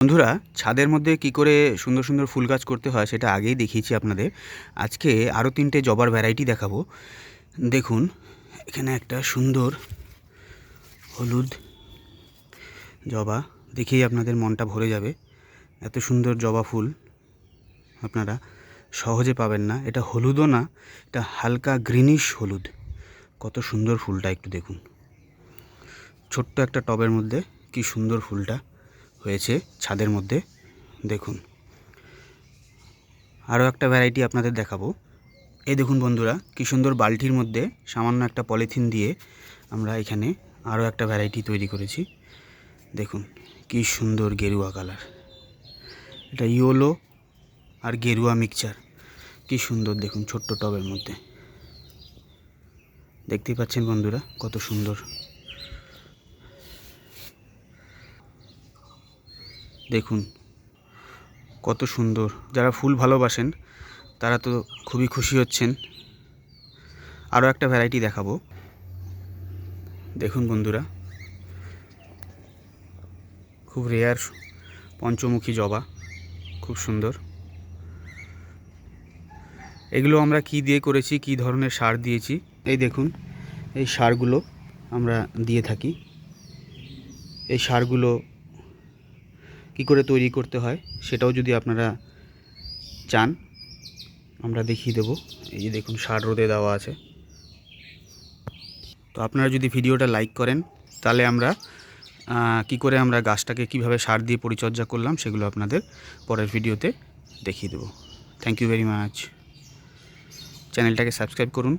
বন্ধুরা, ছাদের মধ্যে কি করে সুন্দর সুন্দর ফুল গাছ করতে হয় সেটা আগেই দেখিয়েছি আপনাদের। আজকে আরও 3টে জবার ভ্যারাইটি দেখাবো। দেখুন, এখানে একটা সুন্দর হলুদ জবা, দেখেই আপনাদের মনটা ভরে যাবে। এত সুন্দর জবা ফুল আপনারা সহজে পাবেন না। এটা হলুদও না, এটা হালকা গ্রিনিশ হলুদ। কত সুন্দর ফুলটা একটু দেখুন। ছোট্ট একটা টবের মধ্যে কি সুন্দর ফুলটা হয়েছে ছাদের মধ্যে দেখুন। আরও একটা ভ্যারাইটি আপনাদের দেখাবো। এই দেখুন বন্ধুরা, কি সুন্দর বালতির মধ্যে সামান্য একটা পলিথিন দিয়ে আমরা এখানে আরও একটা ভ্যারাইটি তৈরি করেছি। দেখুন কি সুন্দর গেরুয়া কালার, এটা ইয়েলো আর গেরুয়া মিক্সচার। কি সুন্দর দেখুন, ছোট্ট টবের মধ্যে দেখতেই পাচ্ছেন বন্ধুরা, কত সুন্দর। দেখুন কত সুন্দর, যারা ফুল ভালোবাসেন তারা তো খুবই খুশি হচ্ছেন। আরও একটা ভ্যারাইটি দেখাবো। দেখুন বন্ধুরা, খুব রেয়ার পঞ্চমুখী জবা, খুব সুন্দর। এগুলো আমরা কি দিয়ে করেছি, কি ধরনের সার দিয়েছি, এই দেখুন। এই সারগুলো আমরা দিয়ে থাকি। এই সারগুলো কি করে তৈরি করতে হয় সেটাও যদি আপনারা চান আমরা দেখিয়ে দেবো। এই যে দেখুন, সার রোদে দেওয়া আছে। তো আপনারা যদি ভিডিওটা লাইক করেন তাহলে আমরা কি করে আমরা গাছটাকে কিভাবে সার দিয়ে পরিচর্যা করলাম সেগুলো আপনাদের পরের ভিডিওতে দেখিয়ে দেবো। Thank you very much. চ্যানেলটাকে সাবস্ক্রাইব করুন।